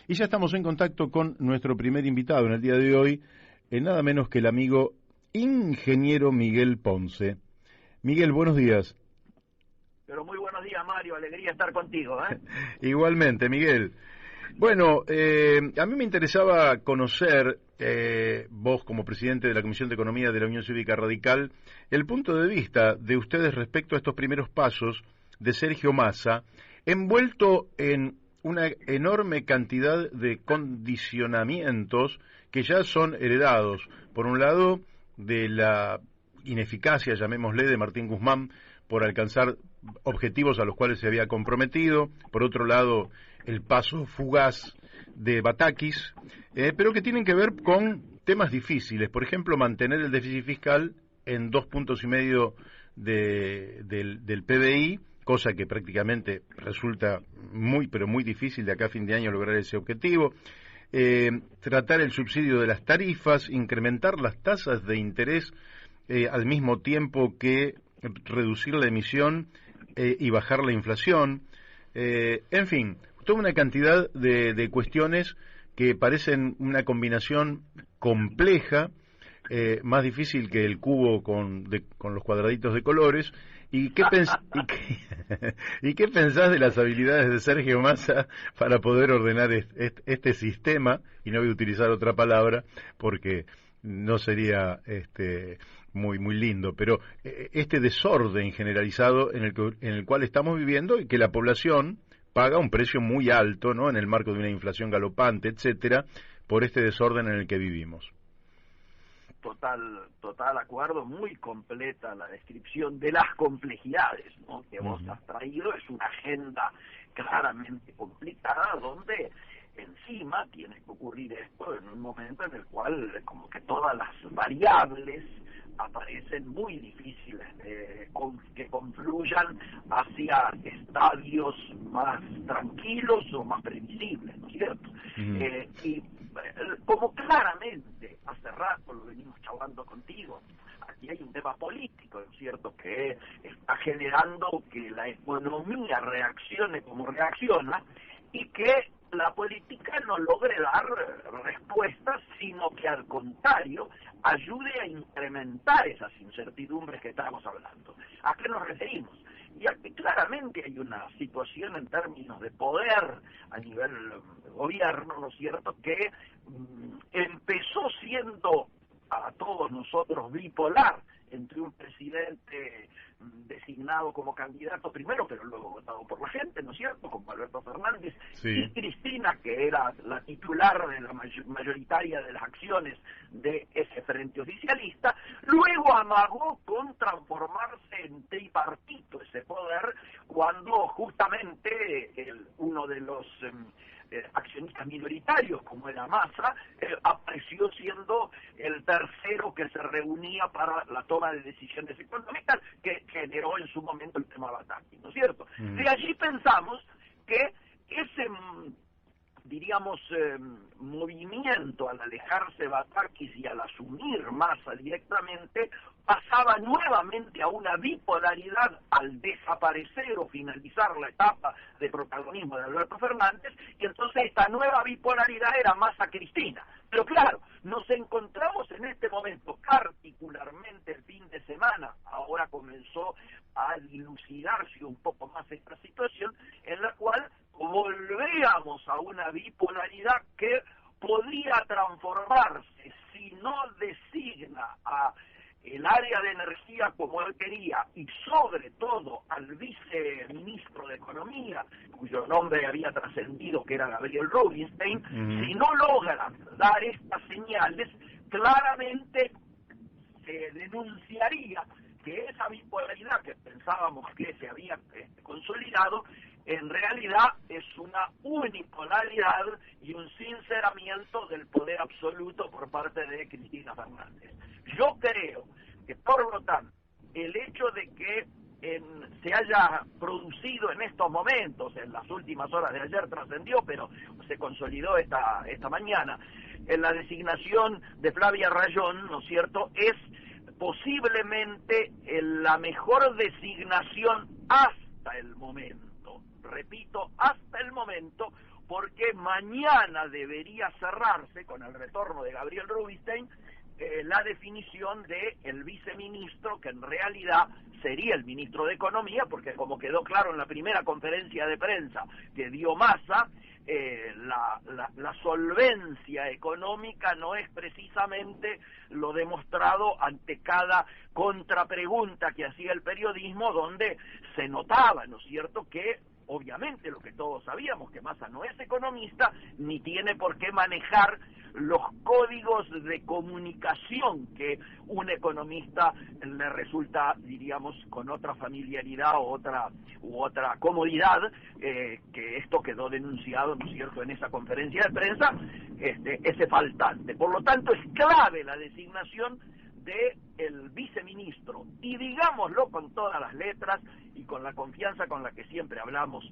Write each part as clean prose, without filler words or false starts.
Y ya estamos en contacto con nuestro primer invitado en el día de hoy, nada menos que el amigo ingeniero Miguel Ponce. Miguel, buenos días. Pero muy buenos días, Mario, alegría estar contigo, ¿eh? Igualmente, Miguel. Bueno, a mí me interesaba conocer, vos como presidente de la Comisión de Economía de la Unión Cívica Radical, el punto de vista de ustedes respecto a estos primeros pasos de Sergio Massa, envuelto en una enorme cantidad de condicionamientos que ya son heredados, por un lado, de la ineficacia, llamémosle, de Martín Guzmán por alcanzar objetivos a los cuales se había comprometido, por otro lado, el paso fugaz de Batakis, pero que tienen que ver con temas difíciles, por ejemplo, mantener el déficit fiscal en 2,5 puntos del PBI, cosa que prácticamente resulta muy, pero muy difícil de acá a fin de año lograr ese objetivo. Tratar el subsidio de las tarifas, incrementar las tasas de interés al mismo tiempo que reducir la emisión y bajar la inflación. En fin, toda una cantidad de cuestiones que parecen una combinación compleja, más difícil que el cubo con los cuadraditos de colores. ¿Y qué pensás de las habilidades de Sergio Massa para poder ordenar este sistema? Y no voy a utilizar otra palabra porque no sería muy lindo, pero este desorden generalizado en el cual estamos viviendo y que la población paga un precio muy alto, ¿no? En el marco de una inflación galopante, etcétera, por este desorden en el que vivimos. Total acuerdo, muy completa la descripción de las complejidades, ¿no?, que vos has traído. Es una agenda claramente complicada donde encima tiene que ocurrir esto en un momento en el cual como que todas las variables aparecen muy difíciles que confluyan hacia estadios más tranquilos o más previsibles, ¿no es cierto? Y como claramente hace rato lo venimos charlando contigo, aquí hay un tema político, ¿no es cierto?, que está generando que la economía reaccione como reacciona y que la política no logre dar respuestas, sino que al contrario ayude a incrementar esas incertidumbres que estamos hablando. ¿A qué nos referimos? Y aquí claramente hay una situación en términos de poder a nivel gobierno, ¿no es cierto?, que empezó siendo a todos nosotros bipolar entre un presidente designado como candidato primero, pero luego votado por la gente, ¿no es cierto?, como Alberto Fernández, sí, y Cristina, que era la titular de la mayoritaria de las acciones de ese frente oficialista. Luego amagó con transformarse en tripartito ese poder, cuando justamente uno de los accionistas minoritarios, como era Massa, apareció siendo el tercero que se reunía para la toma de decisiones económicas, que generó en su momento el tema Batakis, ¿no es cierto? De allí pensamos que ese, diríamos, movimiento al alejarse Batakis y al asumir Massa directamente, pasaba nuevamente a una bipolaridad al desaparecer o finalizar la etapa de protagonismo de Alberto Fernández, y entonces esta nueva bipolaridad era Massa-Cristina. Pero claro, nos encontramos en este momento, particularmente el fin de semana, ahora comenzó a dilucidarse un poco más esta situación, en la cual volvíamos a una bipolaridad que podía transformarse, si no designa a el área de energía como él quería, y sobre todo al viceministro de Economía, cuyo nombre había trascendido, que era Gabriel Rubinstein. Si no logran dar estas señales, claramente se denunciaría que esa bipolaridad que pensábamos que se había consolidado, en realidad es una unipolaridad y un sinceramiento del poder absoluto por parte de Cristina Fernández. Yo creo que, por lo tanto, el hecho de que se haya producido en estos momentos, en las últimas horas de ayer trascendió, pero se consolidó esta mañana, en la designación de Flavia Rayón, ¿no es cierto?, es posiblemente la mejor designación hasta el momento. Repito, hasta el momento, porque mañana debería cerrarse, con el retorno de Gabriel Rubinstein, la definición de el viceministro, que en realidad sería el ministro de Economía, porque como quedó claro en la primera conferencia de prensa que dio Massa, la solvencia económica no es precisamente lo demostrado ante cada contrapregunta que hacía el periodismo, donde se notaba, ¿no es cierto?, que obviamente lo que todos sabíamos, que Massa no es economista, ni tiene por qué manejar los códigos de comunicación que un economista le resulta, diríamos, con otra familiaridad u otra comodidad, que esto quedó denunciado, ¿no es cierto?, en esa conferencia de prensa, ese faltante. Por lo tanto, es clave la designación de el viceministro, y digámoslo con todas las letras y con la confianza con la que siempre hablamos.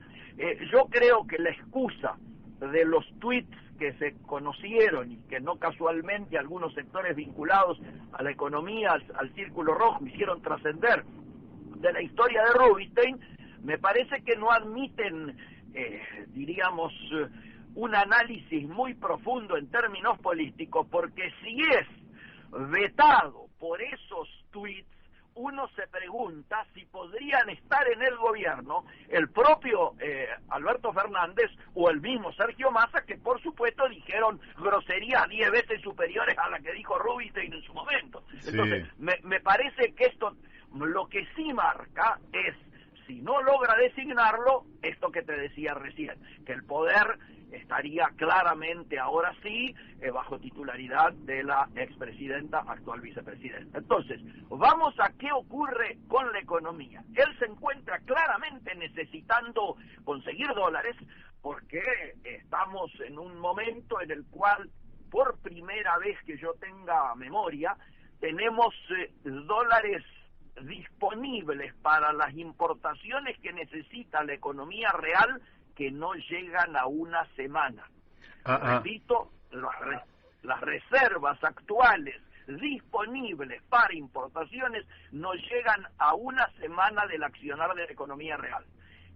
Yo creo que la excusa de los tweets que se conocieron y que no casualmente algunos sectores vinculados a la economía, al Círculo Rojo, hicieron trascender de la historia de Rubinstein, me parece que no admiten, diríamos, un análisis muy profundo en términos políticos, porque si es vetado por esos tweets, uno se pregunta si podrían estar en el gobierno el propio Alberto Fernández o el mismo Sergio Massa, que por supuesto dijeron groserías 10 veces superiores a la que dijo Rubinstein en su momento. Sí. Entonces, me parece que esto lo que sí marca es, si no logra designarlo, esto que te decía recién, que el poder estaría claramente ahora sí bajo titularidad de la expresidenta, actual vicepresidenta. Entonces, vamos a qué ocurre con la economía. Él se encuentra claramente necesitando conseguir dólares, porque estamos en un momento en el cual, por primera vez que yo tenga memoria, tenemos dólares disponibles para las importaciones que necesita la economía real, que no llegan a una semana. Repito, las reservas actuales disponibles para importaciones no llegan a una semana del accionar de la economía real.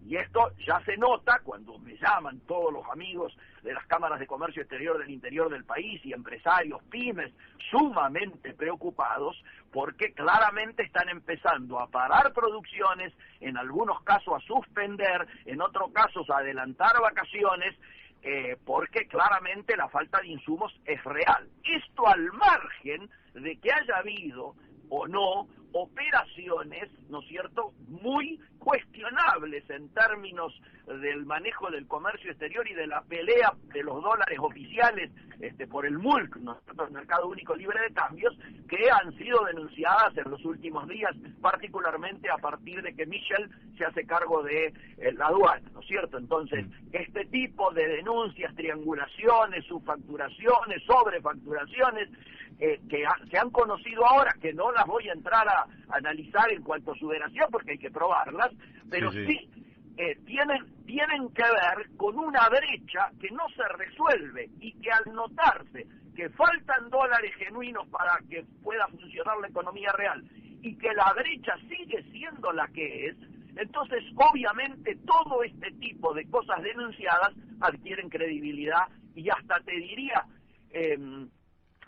Y esto ya se nota cuando me llaman todos los amigos de las cámaras de comercio exterior del interior del país y empresarios, pymes, sumamente preocupados, porque claramente están empezando a parar producciones, en algunos casos a suspender, en otros casos a adelantar vacaciones, porque claramente la falta de insumos es real. Esto al margen de que haya habido o no operaciones, ¿no es cierto?, muy cuestionables en términos del manejo del comercio exterior y de la pelea de los dólares oficiales por el MULC, ¿no es cierto?, el Mercado Único Libre de Cambios, que han sido denunciadas en los últimos días, particularmente a partir de que Michel se hace cargo de la aduana, ¿no es cierto? Entonces, este tipo de denuncias, triangulaciones, subfacturaciones, sobrefacturaciones, que se han conocido ahora, que no las voy a entrar a analizar en cuanto a su veracidad porque hay que probarlas, pero sí tienen que ver con una brecha que no se resuelve y que al notarse que faltan dólares genuinos para que pueda funcionar la economía real y que la brecha sigue siendo la que es, entonces obviamente todo este tipo de cosas denunciadas adquieren credibilidad y hasta te diría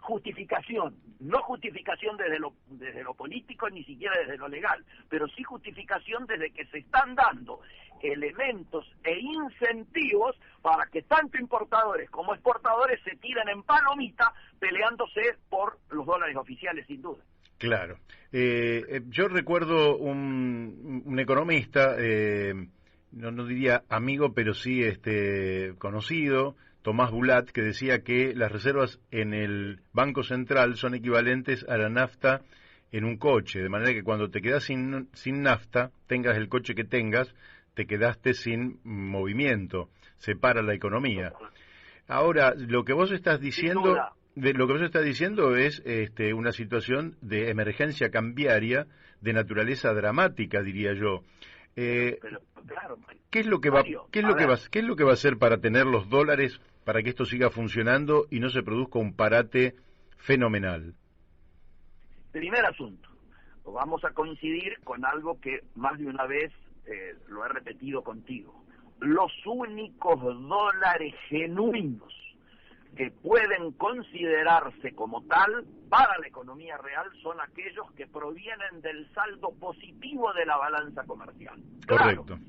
justificación, no justificación desde lo político ni siquiera desde lo legal, pero sí justificación desde que se están dando elementos e incentivos para que tanto importadores como exportadores se tiren en palomita peleándose por los dólares oficiales, sin duda. Claro. Yo recuerdo un economista, no diría amigo, pero sí conocido, Tomás Bulat, que decía que las reservas en el Banco Central son equivalentes a la nafta en un coche, de manera que cuando te quedas sin nafta, tengas el coche que tengas, te quedaste sin movimiento, se para la economía. Ahora, lo que vos estás diciendo, es una situación de emergencia cambiaria de naturaleza dramática, diría yo. Pero, claro, ¿Qué es lo que va a hacer para tener los dólares para que esto siga funcionando y no se produzca un parate fenomenal? Primer asunto, vamos a coincidir con algo que más de una vez lo he repetido contigo. los únicos dólares genuinos que pueden considerarse como tal para la economía real son aquellos que provienen del saldo positivo de la balanza comercial. Correcto. Claro,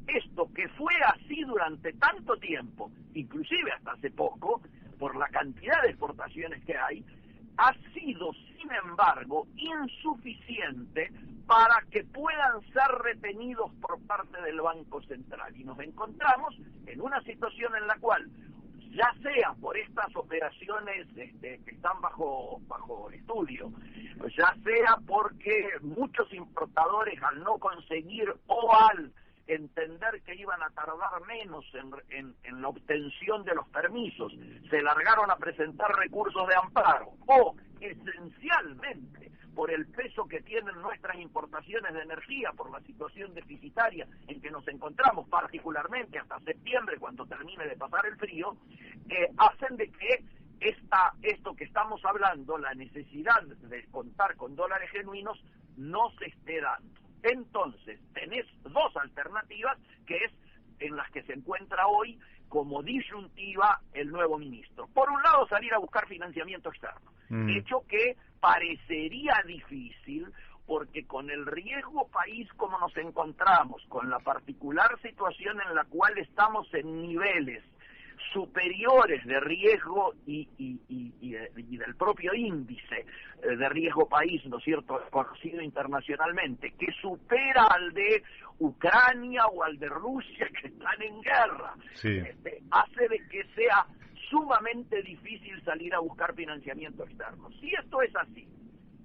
esto que fue así durante tanto tiempo, inclusive hasta hace poco, por la cantidad de exportaciones que hay, ha sido, sin embargo, insuficiente para que puedan ser retenidos por parte del Banco Central. Y nos encontramos en una situación en la cual, ya sea por estas operaciones que están bajo estudio, ya sea porque muchos importadores, al no conseguir o al entender que iban a tardar menos en la obtención de los permisos, se largaron a presentar recursos de amparo, o esencialmente por el peso que tienen nuestras importaciones de energía, por la situación deficitaria en que nos encontramos, particularmente hasta septiembre, cuando termine de pasar el frío, hacen de que esto que estamos hablando, la necesidad de contar con dólares genuinos, no se esté dando. Entonces, tenés dos alternativas, que es en las que se encuentra hoy como disyuntiva el nuevo ministro. Por un lado, salir a buscar financiamiento externo, hecho que parecería difícil, porque con el riesgo país como nos encontramos, con la particular situación en la cual estamos en niveles superiores de riesgo y del propio índice de riesgo país, ¿no es cierto?, conocido internacionalmente, que supera al de Ucrania o al de Rusia, que están en guerra, sí, hace de que sea sumamente difícil salir a buscar financiamiento externo. Si esto es así,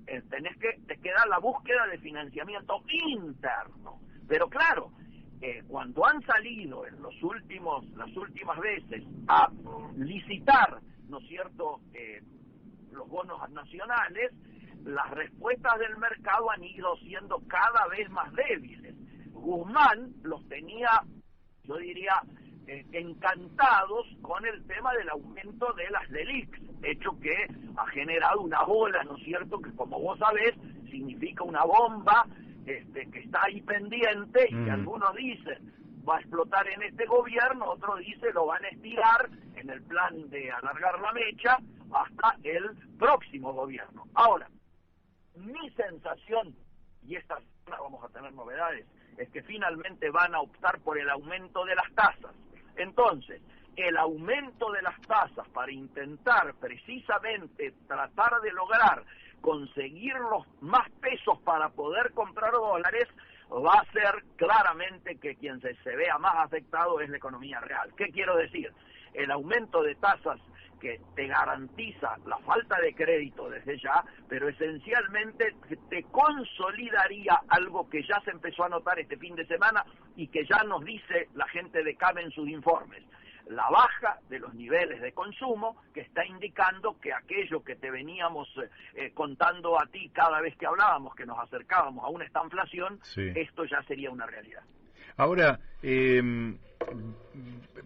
te queda la búsqueda de financiamiento interno, pero claro, cuando han salido en las últimas veces a licitar, ¿no es cierto?, los bonos nacionales, las respuestas del mercado han ido siendo cada vez más débiles. Guzmán los tenía, yo diría, encantados con el tema del aumento de las LELIQs, hecho que ha generado una bola, ¿no es cierto?, que como vos sabés, significa una bomba que está ahí pendiente, y que algunos dicen va a explotar en este gobierno, otros dicen lo van a estirar en el plan de alargar la mecha hasta el próximo gobierno. Ahora, mi sensación, y esta semana vamos a tener novedades, es que finalmente van a optar por el aumento de las tasas. Entonces, el aumento de las tasas para intentar precisamente tratar de lograr conseguir los más pesos para poder comprar dólares, va a ser claramente que quien se vea más afectado es la economía real. ¿Qué quiero decir? El aumento de tasas que te garantiza la falta de crédito desde ya, pero esencialmente te consolidaría algo que ya se empezó a notar este fin de semana y que ya nos dice la gente de CABE en sus informes. La baja de los niveles de consumo, que está indicando que aquello que te veníamos contando a ti cada vez que hablábamos, que nos acercábamos a una estanflación, sí, esto ya sería una realidad. Ahora,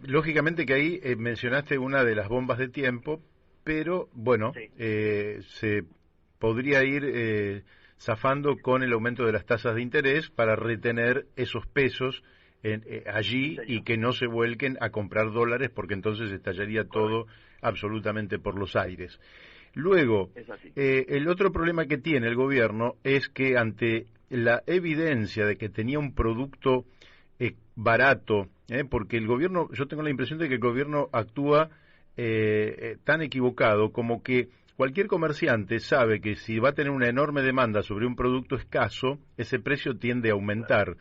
lógicamente que ahí mencionaste una de las bombas de tiempo, pero bueno, sí, se podría ir zafando con el aumento de las tasas de interés para retener esos pesos allí, sí, y que no se vuelquen a comprar dólares, porque entonces estallaría todo absolutamente por los aires. Luego, el otro problema que tiene el gobierno es que ante la evidencia de que tenía un producto barato, porque el gobierno, yo tengo la impresión de que el gobierno actúa tan equivocado como que cualquier comerciante sabe que si va a tener una enorme demanda sobre un producto escaso, ese precio tiende a aumentar.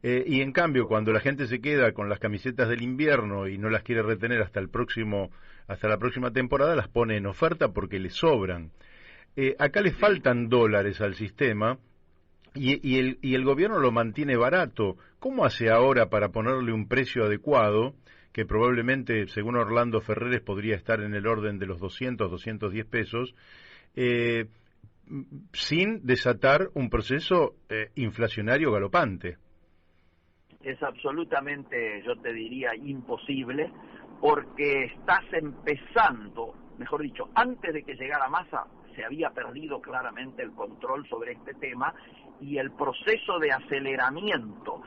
Y en cambio, cuando la gente se queda con las camisetas del invierno y no las quiere retener hasta la próxima temporada, las pone en oferta porque le sobran. Acá le faltan dólares al sistema y el gobierno lo mantiene barato. ¿Cómo hace ahora para ponerle un precio adecuado, que probablemente, según Orlando Ferreres, podría estar en el orden de los 200, 210 pesos, sin desatar un proceso inflacionario galopante? Es absolutamente, yo te diría, imposible, porque estás empezando, mejor dicho, antes de que llegara Massa, se había perdido claramente el control sobre este tema, y el proceso de aceleramiento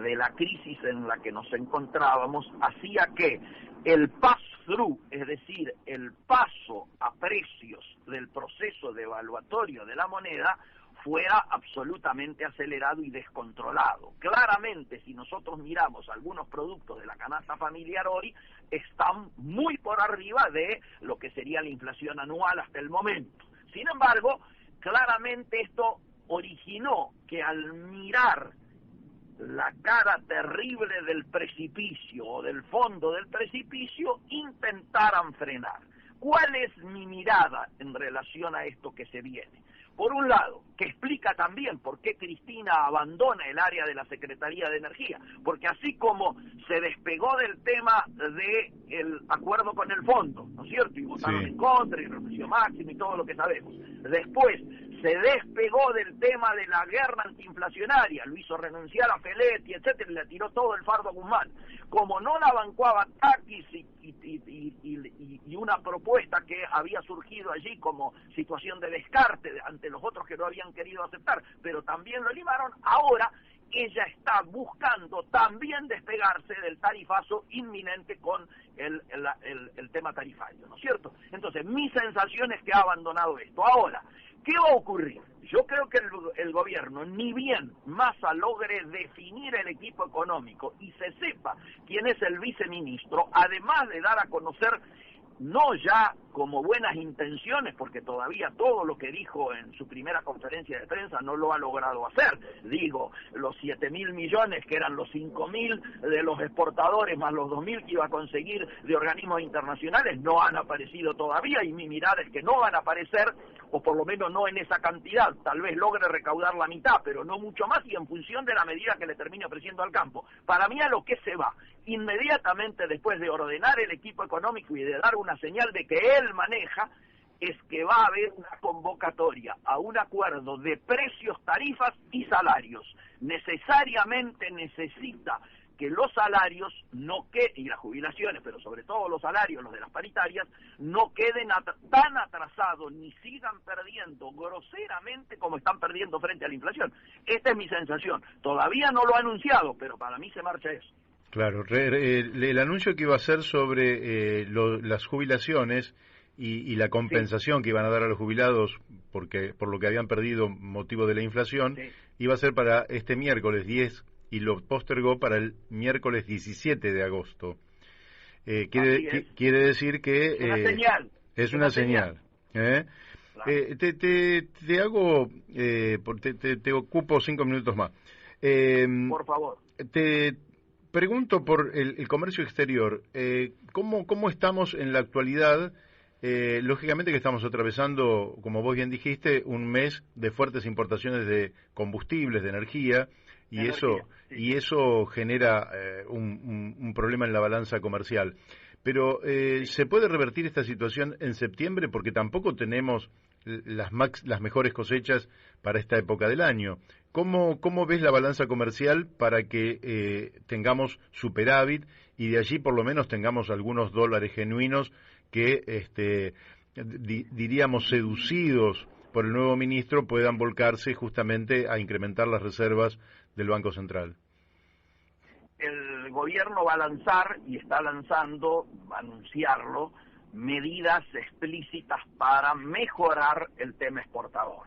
de la crisis en la que nos encontrábamos hacía que el pass-through, es decir, el paso a precios del proceso devaluatorio de la moneda, fuera absolutamente acelerado y descontrolado. Claramente, si nosotros miramos algunos productos de la canasta familiar hoy, están muy por arriba de lo que sería la inflación anual hasta el momento. Sin embargo, claramente esto originó que al mirar la cara terrible del precipicio o del fondo del precipicio, intentaran frenar. ¿Cuál es mi mirada en relación a esto que se viene? Por un lado, que explica también por qué Cristina abandona el área de la Secretaría de Energía, porque así como se despegó del tema del acuerdo con el fondo, ¿no es cierto? Y votaron en contra, y renunció Máximo y todo lo que sabemos. Después, se despegó del tema de la guerra antiinflacionaria, lo hizo renunciar a Feletti, etcétera, y le tiró todo el fardo a Guzmán. Como no la bancó a Batakis y una propuesta que había surgido allí como situación de descarte ante los otros que no habían querido aceptar, pero también lo limaron, ahora ella está buscando también despegarse del tarifazo inminente con el tema tarifario, ¿no es cierto? Entonces, mi sensación es que ha abandonado esto. Ahora, ¿qué va a ocurrir? Yo creo que el gobierno, ni bien Massa logre definir el equipo económico y se sepa quién es el viceministro, además de dar a conocer, no ya como buenas intenciones, porque todavía todo lo que dijo en su primera conferencia de prensa no lo ha logrado hacer. Digo, los 7.000 millones, que eran los 5.000 de los exportadores, más los 2.000 que iba a conseguir de organismos internacionales, no han aparecido todavía, y mi mirada es que no van a aparecer, o por lo menos no en esa cantidad. Tal vez logre recaudar la mitad, pero no mucho más, y en función de la medida que le termine ofreciendo al campo. Para mí, a lo que se va, inmediatamente después de ordenar el equipo económico y de dar una señal de que él maneja, es que va a haber una convocatoria a un acuerdo de precios, tarifas y salarios. Necesariamente necesita que los salarios no queden, y las jubilaciones, pero sobre todo los salarios, los de las paritarias, no queden tan atrasados ni sigan perdiendo groseramente como están perdiendo frente a la inflación. Esta es mi sensación. Todavía no lo ha anunciado, pero para mí se marcha eso. Claro, el anuncio que iba a hacer sobre las jubilaciones y la compensación que iban a dar a los jubilados por lo que habían perdido motivo de la inflación, iba a ser para este miércoles 10 y lo postergó para el miércoles 17 de agosto. Quiere decir que es una señal. Claro. Te hago, te ocupo 5 minutos más. Por favor. Te pregunto por el comercio exterior. ¿Cómo estamos en la actualidad? Lógicamente que estamos atravesando, como vos bien dijiste, un mes de fuertes importaciones de combustibles, de energía, y eso genera un problema en la balanza comercial. Pero ¿se puede revertir esta situación en septiembre? Porque tampoco tenemos las mejores cosechas para esta época del año. ¿Cómo ves la balanza comercial para que tengamos superávit y de allí por lo menos tengamos algunos dólares genuinos que, diríamos, seducidos por el nuevo ministro, puedan volcarse justamente a incrementar las reservas del Banco Central? El gobierno va a lanzar, y está lanzando, va a anunciarlo, medidas explícitas para mejorar el tema exportador.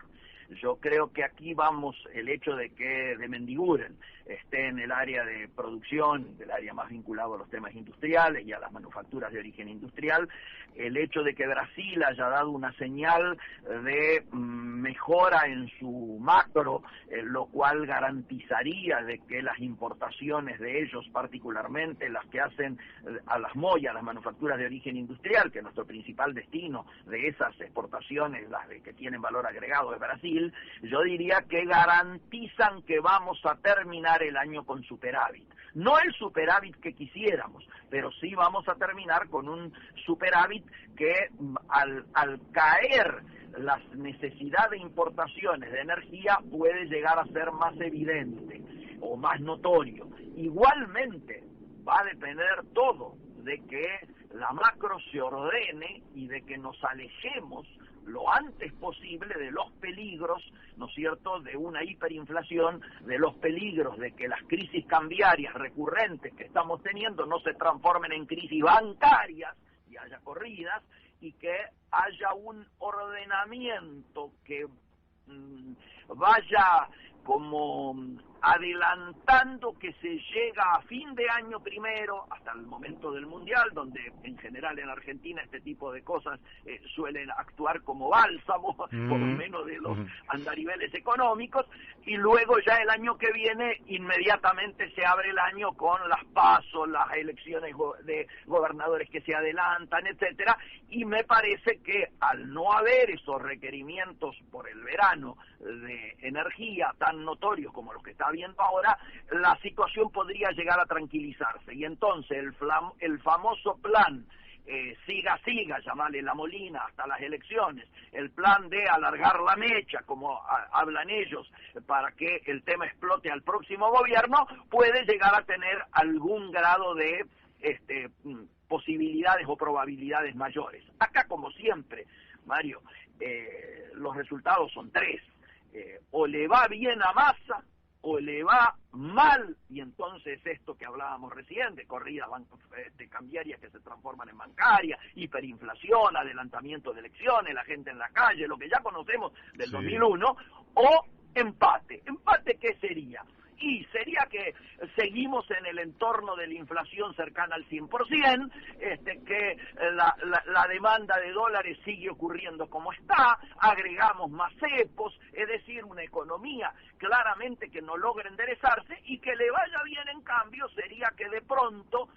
Yo creo que aquí vamos, el hecho de que de Mendiguren esté en el área de producción, del área más vinculado a los temas industriales y a las manufacturas de origen industrial, el hecho de que Brasil haya dado una señal de mejora en su macro, lo cual garantizaría de que las importaciones de ellos, particularmente las que hacen a las MOI, a las manufacturas de origen industrial, que es nuestro principal destino de esas exportaciones, las que tienen valor agregado de Brasil, yo diría que garantizan que vamos a terminar el año con superávit. No el superávit que quisiéramos, pero sí vamos a terminar con un superávit que al caer la necesidad de importaciones de energía puede llegar a ser más evidente o más notorio. Igualmente va a depender todo de que la macro se ordene y de que nos alejemos lo antes posible de los peligros, ¿no es cierto?, de una hiperinflación, de los peligros de que las crisis cambiarias recurrentes que estamos teniendo no se transformen en crisis bancarias y haya corridas, y que haya un ordenamiento que vaya como adelantando que se llega a fin de año primero, hasta el momento del Mundial, donde en general en Argentina este tipo de cosas suelen actuar como bálsamo, por lo menos de los andariveles económicos, y luego ya el año que viene inmediatamente se abre el año con las PASO, las elecciones de gobernadores que se adelantan, etcétera, y me parece que al no haber esos requerimientos por el verano de energía tan notorios como los que está viendo ahora, la situación podría llegar a tranquilizarse, y entonces el famoso plan siga, llamarle la Molina hasta las elecciones, el plan de alargar la mecha, como hablan ellos, para que el tema explote al próximo gobierno, puede llegar a tener algún grado de posibilidades o probabilidades mayores. Acá, como siempre, Mario, los resultados son tres: o le va bien a Massa, o le va mal, y entonces esto que hablábamos recién, de corridas de cambiarias que se transforman en bancarias, hiperinflación, adelantamiento de elecciones, la gente en la calle, lo que ya conocemos del 2001, o empate. ¿Empate qué sería? Y sería que seguimos en el entorno de la inflación cercana al 100%, que la demanda de dólares sigue ocurriendo como está, agregamos más cepos, es decir, una economía claramente que no logra enderezarse, y que le vaya bien en cambio sería que de pronto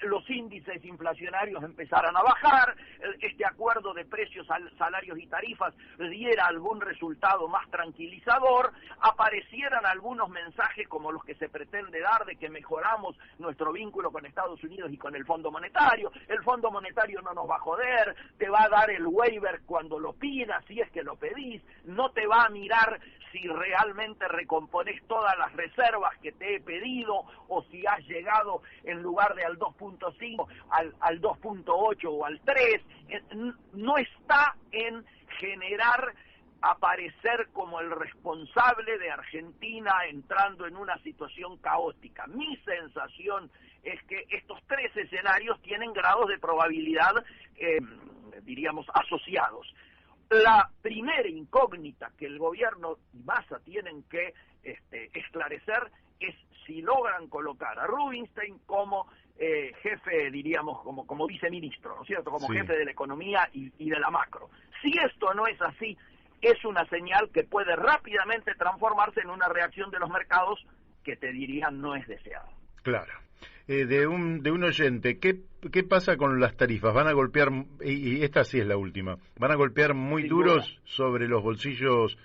los índices inflacionarios empezaran a bajar, este acuerdo de precios, salarios y tarifas diera algún resultado más tranquilizador, aparecieran algunos mensajes como los que se pretende dar de que mejoramos nuestro vínculo con Estados Unidos y con el Fondo Monetario. El Fondo Monetario no nos va a joder, te va a dar el waiver cuando lo pidas, si es que lo pedís, no te va a mirar si realmente recomponés todas las reservas que te he pedido, o si has llegado en lugar de al 2.5 al 2.8 o al 3, no está en generar aparecer como el responsable de Argentina entrando en una situación caótica. Mi sensación es que estos tres escenarios tienen grados de probabilidad, diríamos, asociados. La primera incógnita que el gobierno y Massa tienen que esclarecer es si logran colocar a Rubinstein como jefe, diríamos, como viceministro, ¿no es cierto?, como jefe de la economía y de la macro. Si esto no es así, es una señal que puede rápidamente transformarse en una reacción de los mercados que te dirían no es deseada. Claro. De un oyente, ¿qué pasa con las tarifas? ¿Van a golpear, y esta sí es la última, van a golpear muy duros sobre los bolsillos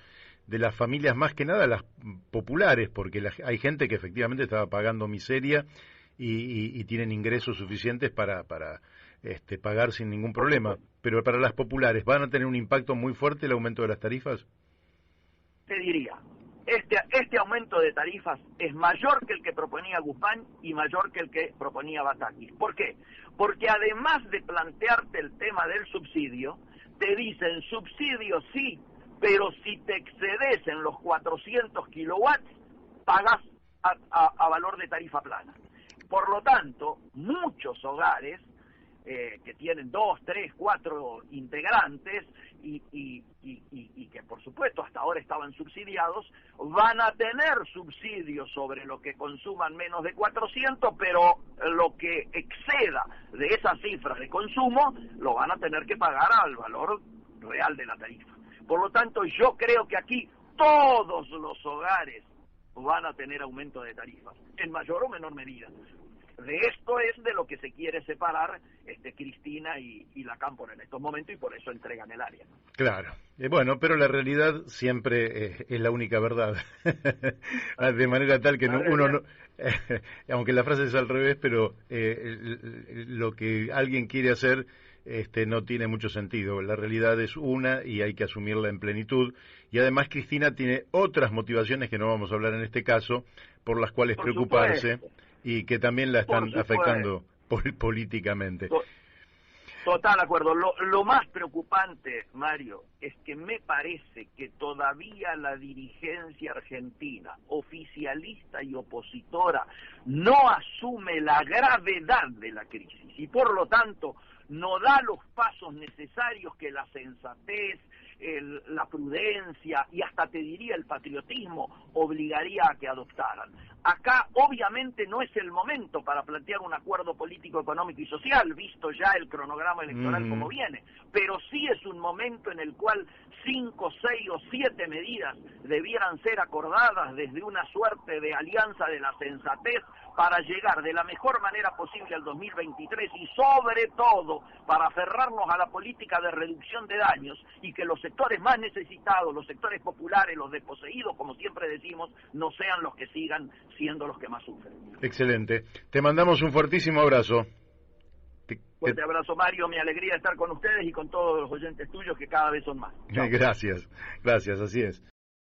de las familias, más que nada las populares, porque hay gente que efectivamente estaba pagando miseria y tienen ingresos suficientes para pagar sin ningún problema, pero para las populares, ¿van a tener un impacto muy fuerte el aumento de las tarifas? Te diría, este aumento de tarifas es mayor que el que proponía Guzmán y mayor que el que proponía Batakis. ¿Por qué? Porque además de plantearte el tema del subsidio, te dicen subsidio sí, pero si te excedes en los 400 kilowatts, pagas a valor de tarifa plana. Por lo tanto, muchos hogares que tienen 2, 3, 4 integrantes y que por supuesto hasta ahora estaban subsidiados, van a tener subsidios sobre lo que consuman menos de 400, pero lo que exceda de esas cifras de consumo lo van a tener que pagar al valor real de la tarifa. Por lo tanto, yo creo que aquí todos los hogares van a tener aumento de tarifas, en mayor o menor medida. De esto es de lo que se quiere separar Cristina y la Cámpora en estos momentos, y por eso entregan el área. Claro. Bueno, pero la realidad siempre es la única verdad. De manera tal que uno no, aunque la frase es al revés, pero lo que alguien quiere hacer no tiene mucho sentido. La realidad es una y hay que asumirla en plenitud. Y además Cristina tiene otras motivaciones que no vamos a hablar en este caso, por las cuales preocuparse. Y que también la están afectando políticamente. Total acuerdo. Lo más preocupante, Mario, es que me parece que todavía la dirigencia argentina, oficialista y opositora, no asume la gravedad de la crisis y por lo tanto no da los pasos necesarios que la sensatez, la prudencia y hasta te diría el patriotismo obligaría a que adoptaran. Acá obviamente no es el momento para plantear un acuerdo político, económico y social, visto ya el cronograma electoral como viene, pero sí es un momento en el cual 5, 6 o 7 medidas debieran ser acordadas desde una suerte de alianza de la sensatez para llegar de la mejor manera posible al 2023 y sobre todo para aferrarnos a la política de reducción de daños y que los sectores más necesitados, los sectores populares, los desposeídos, como siempre decimos, no sean los que sigan siendo los que más sufren. Excelente. Te mandamos un fuertísimo abrazo. Fuerte abrazo, Mario. Mi alegría estar con ustedes y con todos los oyentes tuyos que cada vez son más. Chao. Gracias, así es.